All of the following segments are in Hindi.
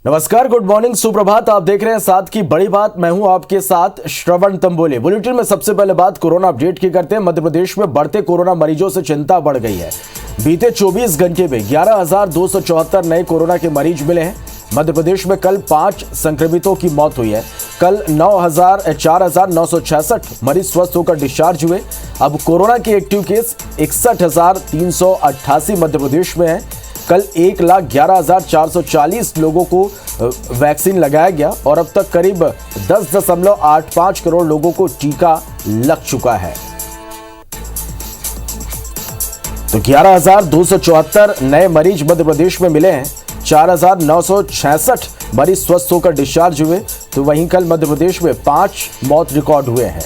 नमस्कार, गुड मॉर्निंग, सुप्रभात। आप देख रहे हैं साथ की बड़ी बात। मैं हूं आपके साथ श्रवण तंबोले। बुलेटिन में सबसे पहले बात कोरोना अपडेट की करते हैं। मध्य प्रदेश में बढ़ते कोरोना मरीजों से चिंता बढ़ गई है। बीते 24 घंटे में 11,274 नए कोरोना के मरीज मिले हैं। मध्य प्रदेश में कल 5 संक्रमितों की मौत हुई है। कल 4,966 मरीज स्वस्थ होकर डिस्चार्ज हुए। अब कोरोना के एक्टिव केस 61,388 मध्य प्रदेश में है। कल 1,11,440 लोगों को वैक्सीन लगाया गया और अब तक करीब 10.85 करोड़ लोगों को टीका लग चुका है। तो 11,274 नए मरीज मध्य प्रदेश में मिले हैं। 4,966 मरीज स्वस्थ होकर डिस्चार्ज हुए। तो वहीं कल मध्य प्रदेश में 5 मौत रिकॉर्ड हुए हैं।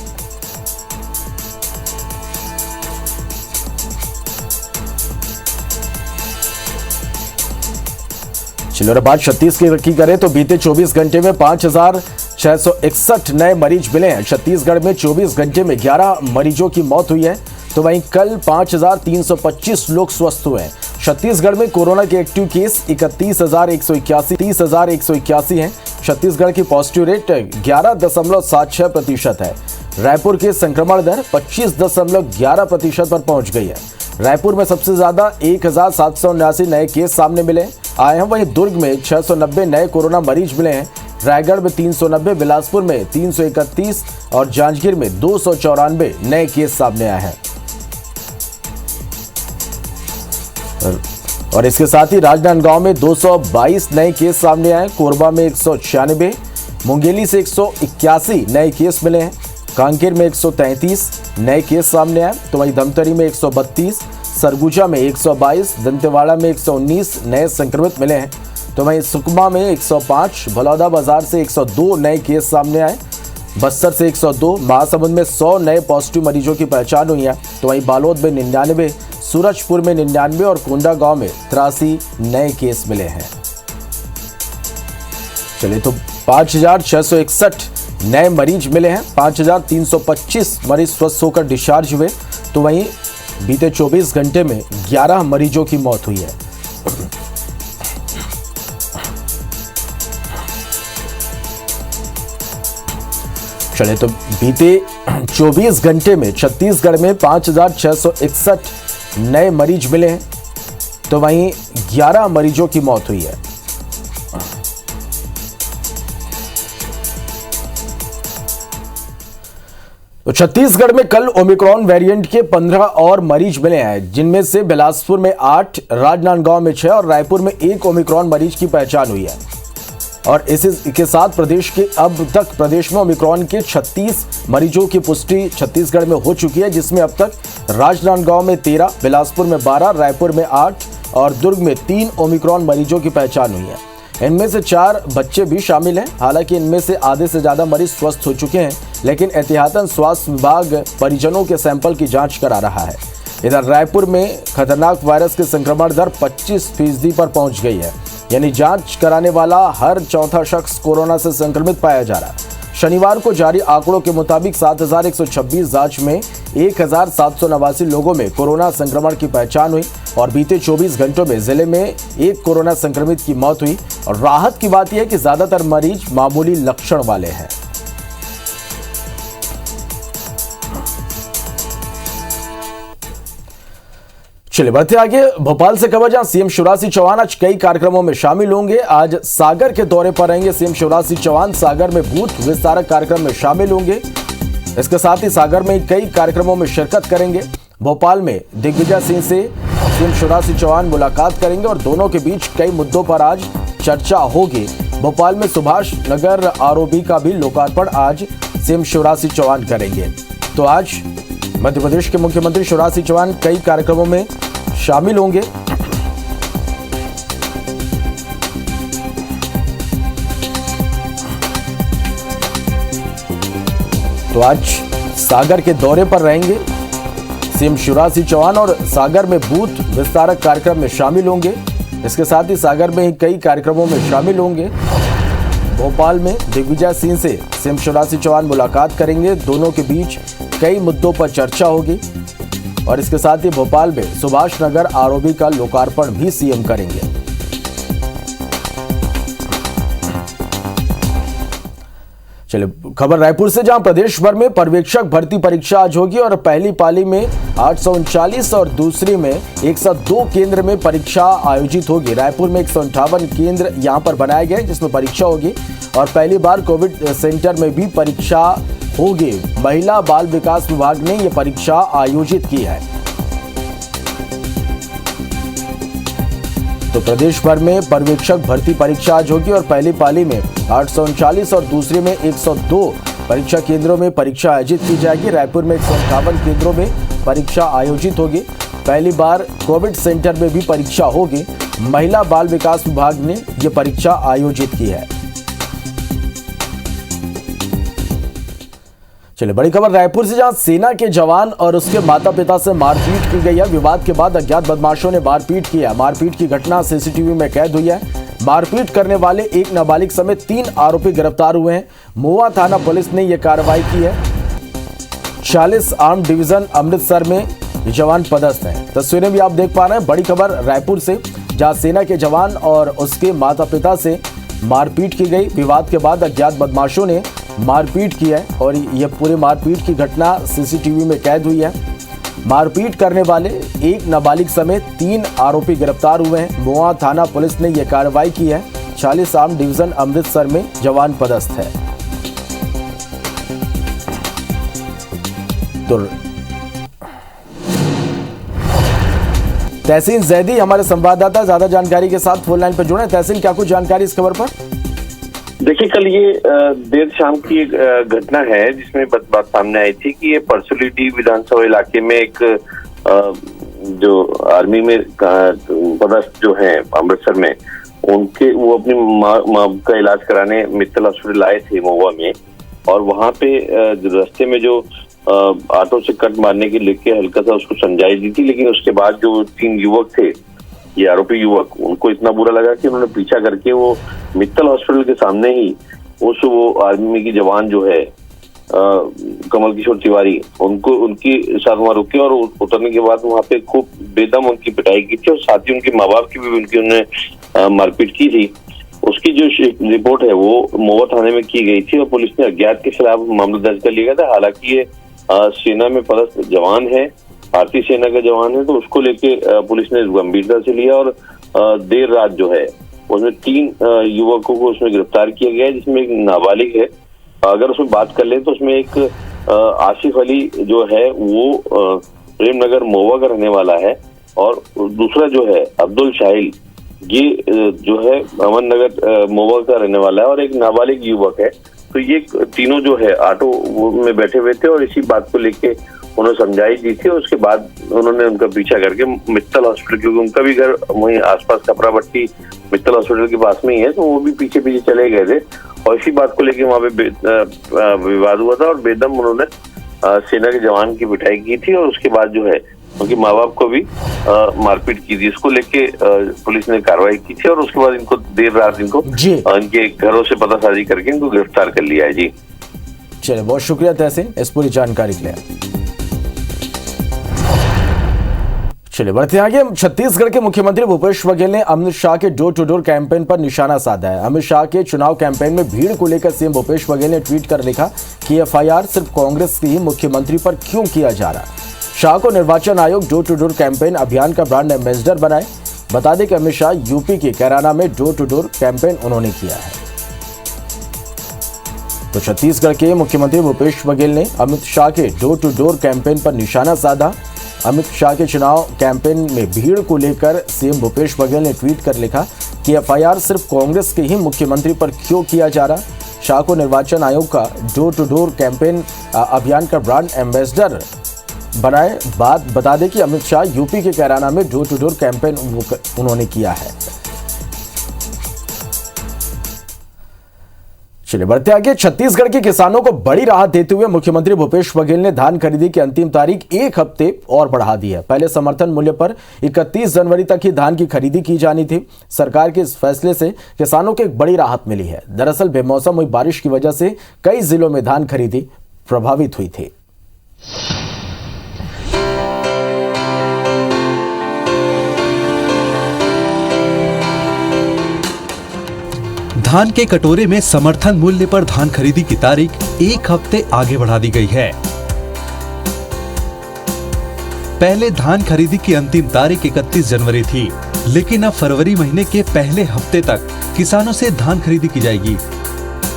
चलिए बात छत्तीसगढ़ की करें तो बीते 24 घंटे में 5,661 नए मरीज मिले हैं। छत्तीसगढ़ में 24 घंटे में 11 मरीजों की मौत हुई है। तो वहीं कल 5,325 लोग स्वस्थ हुए हैं। छत्तीसगढ़ में कोरोना के एक्टिव केस 31,181 हैं। छत्तीसगढ़ की पॉजिटिव रेट 11.76% है। रायपुर के संक्रमण दर 25.11% पर पहुंच गई है। रायपुर में सबसे ज्यादा 1,779 नए केस सामने मिले आए हैं। वहीं दुर्ग में 690 नए कोरोना मरीज मिले हैं। रायगढ़ में 390, बिलासपुर में 331 और जांजगीर में 294 नए केस सामने आए हैं। और इसके साथ ही राजनांदगांव में 222 नए केस सामने आए। कोरबा में 196, मुंगेली से 181 नए केस मिले हैं। कांकेर में 133 नए केस सामने आए। तो वहीं धमतरी में 132, सरगुजा में 122, दंतेवाड़ा में 119 नए संक्रमित मिले हैं। तो वहीं सुकमा में 105, बलौदाबाजार से 102 नए केस सामने आए। बस्तर से 102, महासमुंद में 100 नए पॉजिटिव मरीजों की पहचान हुई है। तो वहीं बालोद में 99, सूरजपुर में 99 और कोंडागांव में 83 नए केस मिले हैं। चलिए तो 5,661 नए मरीज मिले हैं। 5,325 मरीज स्वस्थ होकर डिस्चार्ज हुए। तो वहीं बीते 24 घंटे में 11 मरीजों की मौत हुई है। चले तो बीते 24 घंटे में छत्तीसगढ़ में 5,661 नए मरीज मिले हैं। तो वहीं 11 मरीजों की मौत हुई है। तो छत्तीसगढ़ में कल ओमिक्रॉन वेरिएंट के 15 और मरीज मिले हैं, जिनमें से बिलासपुर में 8, राजनांदगांव में 6 और रायपुर में 1 ओमिक्रॉन मरीज की पहचान हुई है। और इसके साथ प्रदेश के अब तक प्रदेश में ओमिक्रॉन के 36 मरीजों की पुष्टि छत्तीसगढ़ में हो चुकी है, जिसमें अब तक राजनांदगांव में 13, बिलासपुर में 12, रायपुर में 8 और दुर्ग में 3 ओमिक्रॉन मरीजों की पहचान हुई है। इनमें से 4 बच्चे भी शामिल हैं। हालांकि इनमें से आधे से ज्यादा मरीज स्वस्थ हो चुके हैं, लेकिन एहतियातन स्वास्थ्य विभाग परिजनों के सैंपल की जांच करा रहा है। इधर रायपुर में खतरनाक वायरस के संक्रमण दर 25% पर पहुंच गई है, यानी जांच कराने वाला हर चौथा शख्स कोरोना से संक्रमित पाया जा रहा है। शनिवार को जारी आंकड़ों के मुताबिक 7,126 जांच में 1,789 लोगों में कोरोना संक्रमण की पहचान हुई और बीते 24 घंटों में जिले में 1 कोरोना संक्रमित की मौत हुई। और राहत की बात यह है कि ज्यादातर मरीज मामूली लक्षण वाले हैं। चलिए बढ़ते आगे। भोपाल से खबर, जहां सीएम शिवराज सिंह चौहान आज कई कार्यक्रमों में शामिल होंगे। आज सागर के दौरे पर रहेंगे सीएम शिवराज सिंह चौहान। सागर में बूथ विस्तारक कार्यक्रम में शामिल होंगे। इसके साथ ही सागर में कई कार्यक्रमों में शिरकत करेंगे। भोपाल में दिग्विजय सिंह से सीएम शिवराज सिंह चौहान मुलाकात करेंगे और दोनों के बीच कई मुद्दों पर आज चर्चा होगी। भोपाल में सुभाष नगर आरओबी का भी लोकार्पण आज सीएम शिवराज सिंह चौहान करेंगे। तो आज मध्य प्रदेश के मुख्यमंत्री शिवराज सिंह चौहान कई कार्यक्रमों में शामिल होंगे। तो आज सागर के दौरे पर रहेंगे सीएम शिवराज सिंह चौहान और सागर में बूथ विस्तारक कार्यक्रम में शामिल होंगे। इसके साथ ही सागर में ही कई कार्यक्रमों में शामिल होंगे। भोपाल में दिग्विजय सिंह से सीएम शिवराज सिंह चौहान मुलाकात करेंगे। दोनों के बीच कई मुद्दों पर चर्चा होगी। और इसके साथ ही भोपाल में सुभाष नगर आरओबी का लोकार्पण भी सीएम करेंगे। चलिए खबर रायपुर से, जहां प्रदेश भर में पर्यवेक्षक भर्ती परीक्षा आज होगी और पहली पाली में 839 और दूसरी में 102 केंद्र में परीक्षा आयोजित होगी। रायपुर में 158 केंद्र यहां पर बनाए गए जिसमें परीक्षा होगी और पहली बार कोविड सेंटर में भी परीक्षा होगी। महिला बाल विकास विभाग ने यह परीक्षा आयोजित की है। तो प्रदेश भर में पर्यवेक्षक भर्ती परीक्षा आज होगी और पहली पाली में 839 और दूसरी में 102 परीक्षा केंद्रों में परीक्षा आयोजित की जाएगी। रायपुर में 158 केंद्रों में परीक्षा आयोजित होगी। पहली बार कोविड सेंटर में भी परीक्षा होगी। महिला बाल विकास विभाग ने यह परीक्षा आयोजित की है। चलिए बड़ी खबर रायपुर से, जहां सेना के जवान और उसके माता पिता से मारपीट की गई है। विवाद के बाद अज्ञात बदमाशों ने मारपीट किया। मारपीट की घटना सीसीटीवी में कैद हुई है। मारपीट करने वाले एक नाबालिग समेत 3 आरोपी गिरफ्तार हुए हैं। मोवा थाना पुलिस ने यह कार्रवाई की है। 40 आर्म डिवीजन अमृतसर में ये जवान पदस्थ हैं। तस्वीरें भी आप देख पा रहे हैं। बड़ी खबर रायपुर से, जहां सेना के जवान और उसके माता पिता से मारपीट की गई। विवाद के बाद अज्ञात बदमाशों ने मारपीट की है और यह पूरी मारपीट की घटना सीसीटीवी में कैद हुई है। मारपीट करने वाले एक नाबालिग समेत 3 आरोपी गिरफ्तार हुए हैं। मोआ थाना पुलिस ने यह कार्रवाई की है। 40 आर्म डिवीजन अमृतसर में जवान पदस्थ है। तो तहसीन जैदी हमारे संवाददाता ज्यादा जानकारी के साथ फोन लाइन पर जुड़े। तहसीन, क्या कुछ जानकारी इस खबर पर? देखिए, कल ये देर शाम की एक घटना है जिसमें बात सामने आई थी कि ये परसुलिटी विधानसभा इलाके में एक जो आर्मी में पदस्थ जो है अमृतसर में, उनके वो अपनी माँ का इलाज कराने मित्तल हॉस्पिटल आए थे मोवा में, और वहां पे रास्ते में जो ऑटो से कट मारने के लेके हल्का सा उसको समझाई दी थी, लेकिन उसके बाद जो 3 युवक थे, ये आरोपी युवक, उनको इतना बुरा लगा कि उन्होंने पीछा करके वो मित्तल हॉस्पिटल के सामने ही वो आर्मी की जवान जो है कमल किशोर तिवारी, उनको उनकी साथ वहां रुके और उतरने के बाद वहां पे खूब बेदम उनकी पिटाई की थी और साथ ही उनके माँ बाप की भी उन्होंने मारपीट की थी। उसकी जो रिपोर्ट है वो मोवा थाने में की गई थी और पुलिस ने अज्ञात के खिलाफ मामला दर्ज कर लिया था। हालांकि ये सेना में पदस्थ जवान है, भारतीय सेना का जवान है, तो उसको लेके पुलिस ने गंभीरता से लिया और देर रात जो है उसमें 3 युवकों को उसमें गिरफ्तार किया गया है, जिसमें एक नाबालिग है। अगर उसमें बात कर ले तो उसमें एक आसिफ अली जो है वो प्रेमनगर मोवा का रहने वाला है और दूसरा जो है अब्दुल शाहिल, ये जो है अमन नगर मोवा का रहने वाला है और एक नाबालिग युवक है। तो ये तीनों जो है ऑटो में बैठे हुए थे और इसी बात को लेके उन्होंने समझाई दी थी। उसके बाद उन्होंने उनका पीछा करके मित्तल हॉस्पिटल, क्योंकि उनका भी घर वहीं आसपास कपरापट्टी मित्तल हॉस्पिटल के पास में ही है, तो वो भी पीछे पीछे चले गए थे और इसी बात को लेके वहां पे विवाद हुआ था और बेदम उन्होंने सेना के जवान की पिटाई की थी और उसके बाद जो है उनके माँ बाप को भी मारपीट की थी। इसको लेके पुलिस ने कार्रवाई की थी और उसके बाद इनको देर रात इनके घरों से पतासाजी करके इनको गिरफ्तार कर लिया है। जी चलिए, बहुत शुक्रिया तहसीन इस पूरी जानकारी के लिए। चलिए बढ़ते आगे। छत्तीसगढ़ के मुख्यमंत्री भूपेश बघेल ने अमित शाह के डोर टू डोर कैंपेन पर निशाना साधा है। अमित शाह के चुनाव कैंपेन में भीड़ को लेकर सीएम भूपेश बघेल ने ट्वीट कर लिखा कि एफआईआर सिर्फ कांग्रेस की ही मुख्यमंत्री पर क्यों किया जा रहा। शाह को निर्वाचन आयोग डोर टू डोर कैंपेन अभियान का ब्रांड एम्बेसडर बनाए। बता दें कि अमित शाह यूपी के कैराना में डोर टू डोर कैंपेन उन्होंने किया है। तो छत्तीसगढ़ के मुख्यमंत्री भूपेश बघेल ने अमित शाह के डोर टू डोर कैंपेन पर निशाना साधा। अमित शाह के चुनाव कैंपेन में भीड़ को लेकर सीएम भूपेश बघेल ने ट्वीट कर लिखा कि एफआईआर सिर्फ कांग्रेस के ही मुख्यमंत्री पर क्यों किया जा रहा। शाह को निर्वाचन आयोग का डोर टू डोर कैंपेन अभियान का ब्रांड एम्बेसडर बनाए। बात बता दें कि अमित शाह यूपी के कैराना में डोर टू डोर कैंपेन उन्होंने किया है। चलिए बढ़ते आगे। छत्तीसगढ़ के किसानों को बड़ी राहत देते हुए मुख्यमंत्री भूपेश बघेल ने धान खरीदी की अंतिम तारीख 1 हफ्ते और बढ़ा दी है। पहले समर्थन मूल्य पर 31 जनवरी तक ही धान की खरीदी की जानी थी। सरकार के इस फैसले से किसानों को एक बड़ी राहत मिली है। दरअसल बेमौसम हुई बारिश की वजह से कई जिलों में धान खरीदी प्रभावित हुई थी। धान के कटोरे में समर्थन मूल्य पर धान खरीदी की तारीख 1 हफ्ते आगे बढ़ा दी गई है। पहले धान खरीदी की अंतिम तारीख 31 जनवरी थी, लेकिन अब फरवरी महीने के पहले हफ्ते तक किसानों से धान खरीदी की जाएगी।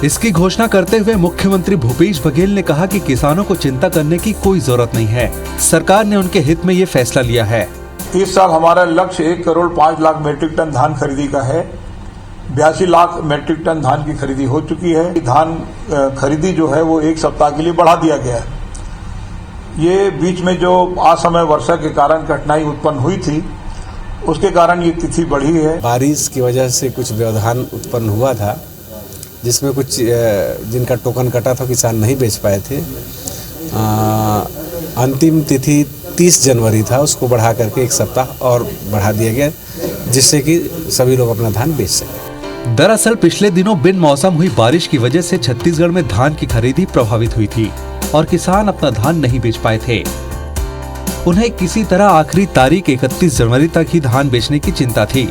इसकी घोषणा करते हुए मुख्यमंत्री भूपेश बघेल ने कहा कि किसानों को चिंता करने की कोई जरूरत नहीं है, सरकार ने उनके हित में ये फैसला लिया है। इस साल हमारा लक्ष्य 1 करोड़ 5 लाख मीट्रिक टन धान खरीदी का है। 82 लाख मीट्रिक टन धान की खरीदी हो चुकी है। धान खरीदी जो है वो 1 सप्ताह के लिए बढ़ा दिया गया है। ये बीच में जो असमय वर्षा के कारण कठिनाई उत्पन्न हुई थी, उसके कारण ये तिथि बढ़ी है। बारिश की वजह से कुछ व्यवधान उत्पन्न हुआ था, जिसमें कुछ जिनका टोकन कटा था किसान नहीं बेच पाए थे। अंतिम तिथि 30 जनवरी था, उसको बढ़ा करके 1 सप्ताह और बढ़ा दिया गया, जिससे कि सभी लोग अपना धान बेच सकें। दरअसल पिछले दिनों बिन मौसम हुई बारिश की वजह से छत्तीसगढ़ में धान की खरीदी प्रभावित हुई थी और किसान अपना धान नहीं बेच पाए थे। उन्हें किसी तरह आखिरी तारीख 31 जनवरी तक ही धान बेचने की चिंता थी।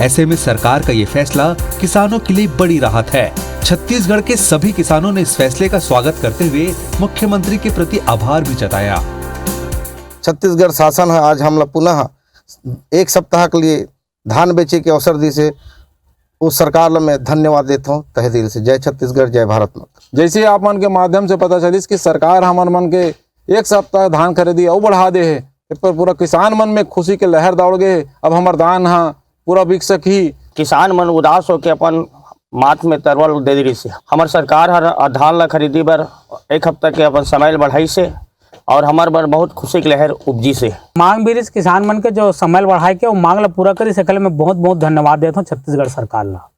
ऐसे में सरकार का ये फैसला किसानों के लिए बड़ी राहत है। छत्तीसगढ़ के सभी किसानों ने इस फैसले का स्वागत करते हुए मुख्यमंत्री के प्रति आभार भी जताया। छत्तीसगढ़ शासन है आज हम लोग पुनः 1 सप्ताह के लिए धान बेचे के अवसर दी से उस सरकार में धन्यवाद देता हूँ तहे दिल से। जय छत्तीसगढ़, जय भारत माता। जैसे आप मन के माध्यम से पता चलिस कि सरकार हमार मन के 1 सप्ताह धान खरीदी और बढ़ा दे है, पर पूरा किसान मन में खुशी के लहर दौड़ गए। अब हमार धान हाँ पूरा बिक सकी। किसान मन उदास होके अपन माथ में तरवल दे दी से हमार सरकार हर धान ला खरीदी बर 1 हफ्ता के अपन समय बढ़ाई से और हमार बर बहुत खुशी की लहर उपजी से। मांग भी किसान मन के जो समय बढ़ाए के वो मांग ला पूरा करी सकल में बहुत बहुत धन्यवाद देता हूँ छत्तीसगढ़ सरकार ला।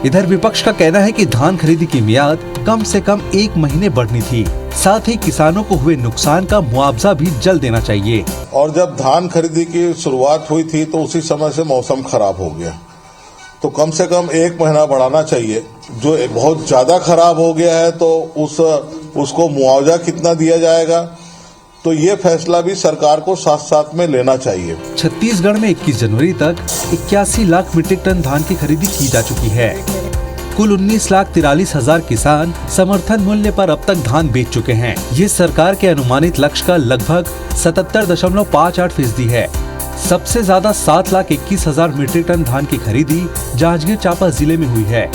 इधर विपक्ष का कहना है कि धान खरीदी की मियाद कम से कम 1 महीने बढ़नी थी, साथ ही किसानों को हुए नुकसान का मुआवजा भी जल्द देना चाहिए। और जब धान खरीदी की शुरुआत हुई थी तो उसी समय से मौसम खराब हो गया, तो कम से कम 1 महीना बढ़ाना चाहिए। जो बहुत ज्यादा खराब हो गया है तो उसको मुआवजा कितना दिया जाएगा, तो ये फैसला भी सरकार को साथ साथ में लेना चाहिए। छत्तीसगढ़ में 21 जनवरी तक 81 लाख मीट्रिक टन धान की खरीदी की जा चुकी है। कुल 19,43,000 किसान समर्थन मूल्य पर अब तक धान बेच चुके हैं। ये सरकार के अनुमानित लक्ष्य का लगभग 77.58% है। सबसे ज्यादा 7,21,000 मीट्रिक टन धान की खरीदी जांजगीर चांपा जिले में हुई है।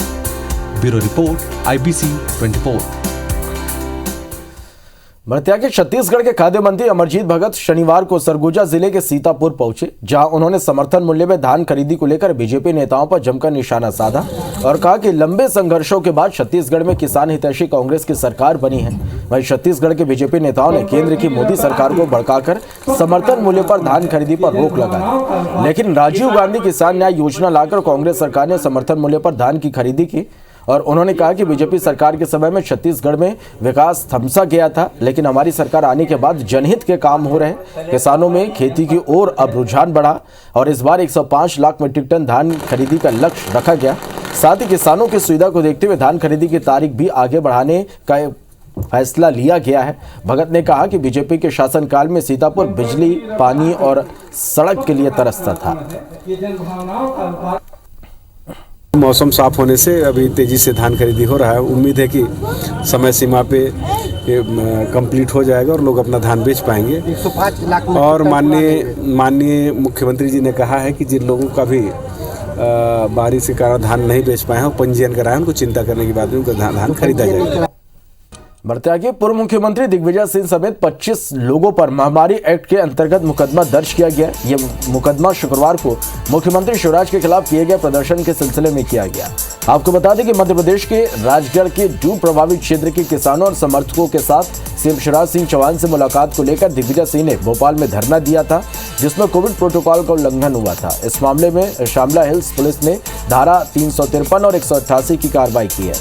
Bureau report, IBC 24। मर्त्या के छत्तीसगढ़ के खाद्य मंत्री अमरजीत भगत शनिवार को सरगुजा जिले के सीतापुर पहुंचे, जहां उन्होंने समर्थन मूल्य में धान खरीदी को लेकर बीजेपी नेताओं पर जमकर निशाना साधा और कहा कि लंबे संघर्षों के बाद छत्तीसगढ़ में किसान हितैषी कांग्रेस की सरकार बनी है। वहीं छत्तीसगढ़ के बीजेपी नेताओं ने केंद्र की मोदी सरकार को भड़काकर समर्थन मूल्य पर धान खरीदी पर रोक लगाई, लेकिन राजीव गांधी किसान न्याय योजना लाकर कांग्रेस सरकार ने समर्थन मूल्य पर धान की खरीदी की। और उन्होंने कहा कि बीजेपी सरकार के समय में छत्तीसगढ़ में विकास थमसा गया था, लेकिन हमारी सरकार आने के बाद जनहित के काम हो रहे। किसानों में खेती की ओर अब रुझान बढ़ा और इस बार 105 लाख मीट्रिक टन धान खरीदी का लक्ष्य रखा गया। साथ ही किसानों की सुविधा को देखते हुए धान खरीदी की तारीख भी आगे बढ़ाने का फैसला लिया गया है। भगत ने कहा कि बीजेपी के शासनकाल में सीतापुर बिजली, पानी और सड़क के लिए तरसता था। मौसम साफ होने से अभी तेजी से धान खरीदी हो रहा है। उम्मीद है कि समय सीमा पे कंप्लीट हो जाएगा और लोग अपना धान बेच पाएंगे। और माननीय मुख्यमंत्री जी ने कहा है कि जिन लोगों का भी बारिश के कारण धान नहीं बेच पाए हैं, पंजीयन कराएं, उनको चिंता करने की बात नहीं, उनका धान खरीदा जाएगा। मर्त्या के पूर्व मुख्यमंत्री दिग्विजय सिंह समेत 25 लोगों पर महामारी एक्ट के अंतर्गत मुकदमा दर्ज किया गया। यह मुकदमा शुक्रवार को मुख्यमंत्री शिवराज के खिलाफ किए गए प्रदर्शन के सिलसिले में किया गया। आपको बता दें कि मध्य प्रदेश के राजगढ़ के डूब प्रभावित क्षेत्र के किसानों और समर्थकों के साथ सीएम शिवराज सिंह चौहान से मुलाकात को लेकर दिग्विजय सिंह ने भोपाल में धरना दिया था, जिसमें कोविड प्रोटोकॉल का उल्लंघन हुआ था। इस मामले में शामला हिल्स पुलिस ने धारा 353 और 188 की कार्रवाई की है।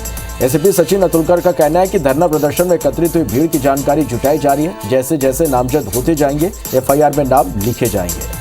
एसपी सचिन अतुलकर का कहना है कि धरना प्रदर्शन में एकत्रित हुई भीड़ की जानकारी जुटाई जा रही है। जैसे जैसे नामजद होते जाएंगे, FIR में नाम लिखे जाएंगे।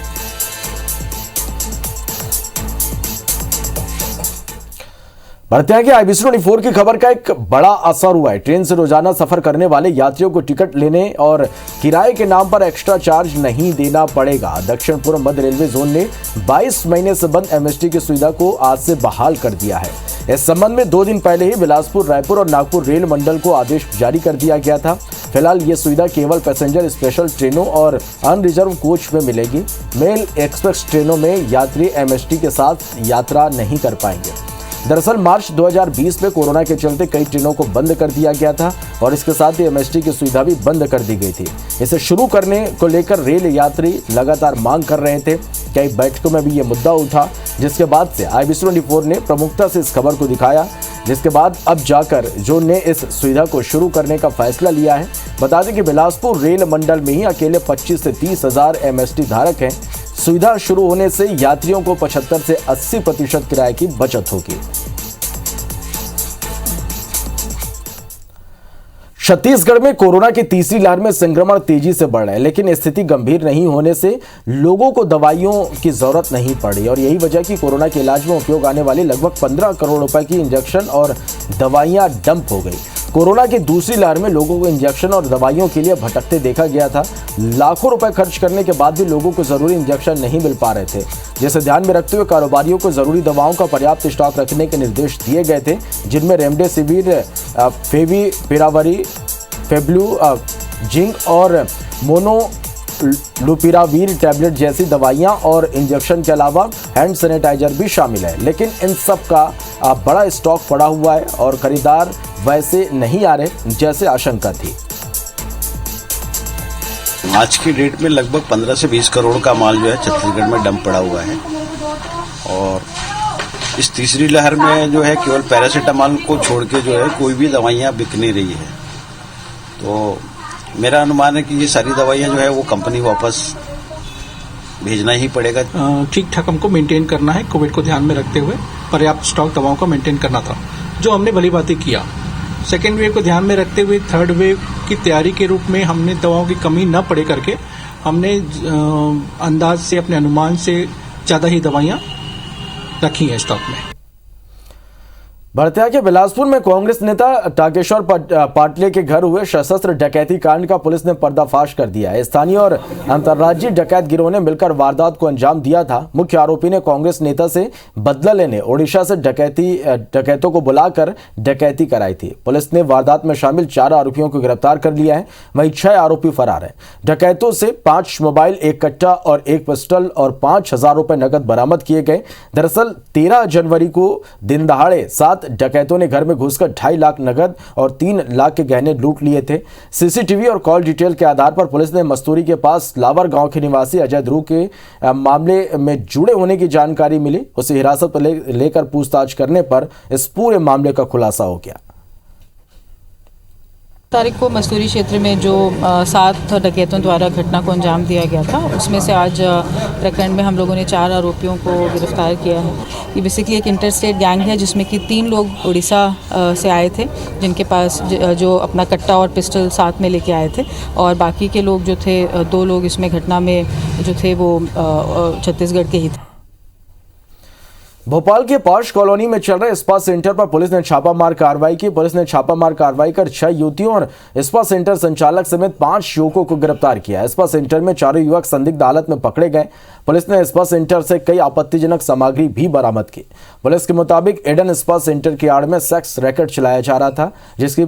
मर्त्या के IBC 24 की खबर का एक बड़ा असर हुआ है। ट्रेन से रोजाना सफर करने वाले यात्रियों को टिकट लेने और किराए के नाम पर एक्स्ट्रा चार्ज नहीं देना पड़ेगा। दक्षिण पूर्व मध्य रेलवे जोन ने 22 महीने से बंद MST की सुविधा को आज से बहाल कर दिया है। इस संबंध में 2 दिन पहले ही बिलासपुर, रायपुर और नागपुर रेल मंडल को आदेश जारी कर दिया गया था। फिलहाल ये सुविधा केवल पैसेंजर स्पेशल ट्रेनों और अनरिजर्व कोच में मिलेगी। मेल एक्सप्रेस ट्रेनों में यात्री एमएसटी के साथ यात्रा नहीं कर पाएंगे। दरअसल मार्च 2020 में कोरोना के चलते कई ट्रेनों को बंद कर दिया गया था और इसके साथ ही एमएसटी की सुविधा भी बंद कर दी गई थी। इसे शुरू करने को लेकर रेल यात्री लगातार मांग कर रहे थे। कई बैठकों में भी ये मुद्दा उठा, जिसके बाद से IBC24 ने प्रमुखता से इस खबर को दिखाया, जिसके बाद अब जाकर जोन ने इस सुविधा को शुरू करने का फैसला लिया है। बता दें कि बिलासपुर रेल मंडल में ही अकेले 25 से 30 हजार एमएसटी धारक हैं। सुविधा शुरू होने से यात्रियों को 75 से 80% किराए की बचत होगी। छत्तीसगढ़ में कोरोना की तीसरी लहर में संक्रमण तेजी से बढ़ रहा है, लेकिन स्थिति गंभीर नहीं होने से लोगों को दवाइयों की जरूरत नहीं पड़ी और यही वजह कि कोरोना के इलाज में उपयोग आने वाली लगभग 15 करोड़ रुपए की इंजेक्शन और दवाइयां डंप हो गई। कोरोना की दूसरी लहर में लोगों को इंजेक्शन और दवाइयों के लिए भटकते देखा गया था। लाखों रुपए खर्च करने के बाद भी लोगों को जरूरी इंजेक्शन नहीं मिल पा रहे थे, जिसे ध्यान में रखते हुए कारोबारियों को जरूरी दवाओं का पर्याप्त स्टॉक रखने के निर्देश दिए गए थे, जिनमें रेमडेसिविर, फेविपिराविर, फेब्लू, जिंक और मोनोलुपिराविर टैबलेट जैसी दवाइयां और इंजेक्शन के अलावा हैंड सैनिटाइजर भी शामिल है। लेकिन इन सब का बड़ा स्टॉक पड़ा हुआ है और खरीदार वैसे नहीं आ रहे जैसे आशंका थी। आज की डेट में लगभग 15 से 20 करोड़ का माल जो है छत्तीसगढ़ में डंप पड़ा हुआ है और इस तीसरी लहर में जो है केवल पैरासीटामोल को छोड़ के जो है कोई भी दवाइयां बिक नहीं रही है। तो मेरा अनुमान है कि ये सारी दवाइयां जो है वो कंपनी वापस भेजना ही पड़ेगा। ठीक ठाक हमको मेंटेन करना है, कोविड को ध्यान में रखते हुए पर्याप्त स्टॉक दवाओं का मेंटेन करना था, जो हमने भली बातें किया। सेकेंड वेव को ध्यान में रखते हुए थर्ड वेव की तैयारी के रूप में हमने दवाओं की कमी न पड़े करके हमने अंदाज से, अपने अनुमान से ज़्यादा ही दवाइयाँ रखी हैं स्टॉक में। भरतिया के बिलासपुर में कांग्रेस नेता टाकेश्वर पाटले के घर हुए सशस्त्र डकैती कांड का पुलिस ने पर्दाफाश कर दिया है। स्थानीय और अंतर्राज्यीय डकैत गिरोह ने मिलकर वारदात को अंजाम दिया था। मुख्य आरोपी ने कांग्रेस नेता से बदला लेने ओडिशा से डकैतों को बुलाकर डकैती कराई थी। पुलिस ने वारदात में शामिल 4 आरोपियों को गिरफ्तार कर लिया है, वहीं 6 आरोपी फरार हैं। डकैतों से 5 मोबाइल, 1 कट्टा और 1 पिस्टल और 5,000 रुपए नकद बरामद किए गए। दरअसल 13 जनवरी को दिन दहाड़े 7 डकैतों ने घर में घुसकर 2.5 लाख नगद और 3 लाख के गहने लूट लिए थे। सीसीटीवी और कॉल डिटेल के आधार पर पुलिस ने मस्तूरी के पास लावर गांव के निवासी अजय ध्रुव के मामले में जुड़े होने की जानकारी मिली। उसे हिरासत पर लेकर पूछताछ करने पर इस पूरे मामले का खुलासा हो गया। तारीख को मस्तूरी क्षेत्र में जो 7 डकैतों द्वारा घटना को अंजाम दिया गया था, उसमें से आज प्रकरण में हम लोगों ने 4 आरोपियों को गिरफ्तार किया है। ये बेसिकली एक इंटरस्टेट गैंग है, जिसमें कि 3 लोग उड़ीसा से आए थे, जिनके पास जो अपना कट्टा और पिस्टल साथ में लेके आए थे, और बाकी के लोग जो थे 2 लोग इसमें घटना में जो थे वो छत्तीसगढ़ के ही थे। भोपाल के पॉश कॉलोनी में चल रहे स्पा सेंटर पर पुलिस ने छापामार कार्रवाई की। पुलिस ने छापामार कार्रवाई कर 6 युवतियों और स्पा सेंटर संचालक समेत 5 युवकों को गिरफ्तार किया। स्पा सेंटर में 4 युवक संदिग्ध हालत में पकड़े गए। पुलिस ने स्पा सेंटर से कई आपत्तिजनक सामग्री भी बरामद की। पुलिस के मुताबिक एडन स्पा सेंटर की आड़ में सेक्स रैकेट चलाया जा रहा था, जिसकी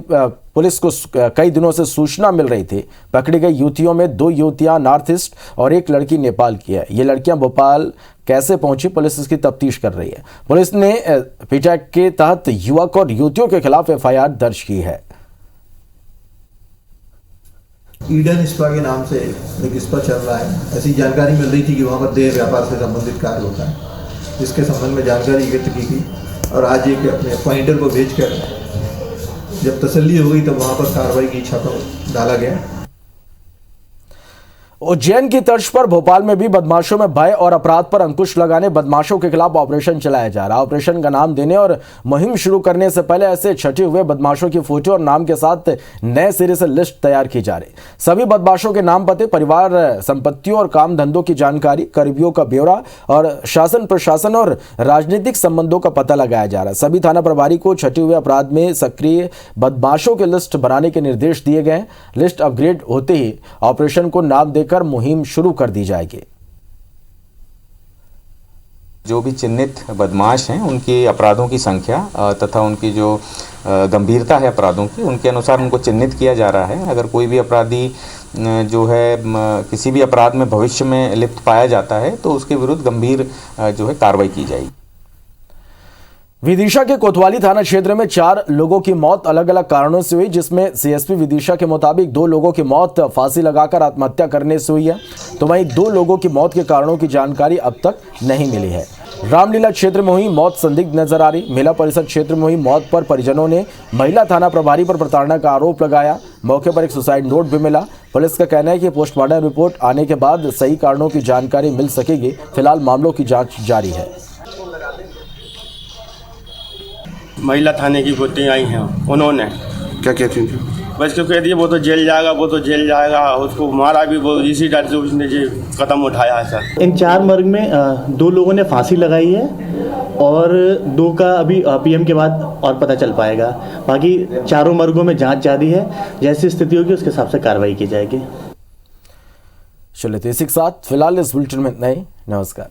पुलिस को कई दिनों से सूचना मिल रही थी। पकड़ी गई युवतियों में 2 युवतियां नॉर्थ ईस्ट और 1 लड़की नेपाल की है। ये लड़कियां भोपाल कैसे पहुंची, पुलिस इसकी तफ्तीश कर रही है। पुलिस ने पीटैक के तहत युवक और युवतियों के खिलाफ FIR दर्ज की है। ईडन स्पा के नाम से एक स्पा चल रहा है। ऐसी जानकारी मिल रही थी कि वहाँ पर देह व्यापार से संबंधित कार्य होता है, जिसके संबंध में जानकारी व्यक्त की गई और आज एक अपने पॉइंटर को भेजकर जब तसल्ली हो गई तब वहाँ पर कार्रवाई की, छापा डाला गया। उज्जैन की तर्ज पर भोपाल में भी बदमाशों में भय और अपराध पर अंकुश लगाने बदमाशों के खिलाफ ऑपरेशन चलाया जा रहा है। ऑपरेशन का नाम देने और मुहिम शुरू करने से पहले ऐसे छटे हुए बदमाशों की फोटो और नाम के साथ नए सिरे से लिस्ट तैयार की जा रही। सभी बदमाशों के नाम, पते, परिवार, संपत्तियों और काम धंधों की जानकारी, करीबियों का ब्यौरा और शासन प्रशासन और राजनीतिक संबंधों का पता लगाया जा रहा है। सभी थाना प्रभारी को छटे हुए अपराध में सक्रिय बदमाशों की लिस्ट बनाने के निर्देश दिए गए। लिस्ट अपग्रेड होते ही ऑपरेशन को नाम देकर मुहिम शुरू कर दी जाएगी। जो भी चिन्हित बदमाश हैं उनकी अपराधों की संख्या तथा उनकी जो गंभीरता है अपराधों की, उनके अनुसार उनको चिन्हित किया जा रहा है। अगर कोई भी अपराधी जो है किसी भी अपराध में भविष्य में लिप्त पाया जाता है तो उसके विरुद्ध गंभीर जो है कार्रवाई की जाएगी। विदिशा के कोतवाली थाना क्षेत्र में 4 लोगों की मौत अलग अलग कारणों से हुई, जिसमें सीएसपी विदिशा के मुताबिक 2 लोगों की मौत फांसी लगाकर आत्महत्या करने से हुई है, तो वहीं 2 लोगों की मौत के कारणों की जानकारी अब तक नहीं मिली है। रामलीला क्षेत्र में हुई मौत संदिग्ध नजर आ रही। मेला परिषद क्षेत्र में हुई मौत पर परिजनों ने महिला थाना प्रभारी पर प्रताड़ना का आरोप लगाया। मौके पर एक सुसाइड नोट भी मिला। पुलिस का कहना है कि पोस्टमार्टम रिपोर्ट आने के बाद सही कारणों की जानकारी मिल सकेगी। फिलहाल मामलों की जांच जारी है। महिला थाने की गोती आई हैं, उन्होंने क्या कहती थी? बस क्यों कह दिए वो तो जेल जाएगा, वो तो जेल जाएगा। उसको मारा भी वो इसी डर से उसने जी कदम उठाया है सर। इन 4 मर्ग में 2 लोगों ने फांसी लगाई है और 2 का अभी पीएम के बाद और पता चल पाएगा। बाकी चारों मर्गों में जांच जारी है, जैसी स्थिति होगी उसके हिसाब से कार्रवाई की जाएगी। चलिए इसी के साथ फिलहाल इस बुलेटिन में इतना ही। नमस्कार।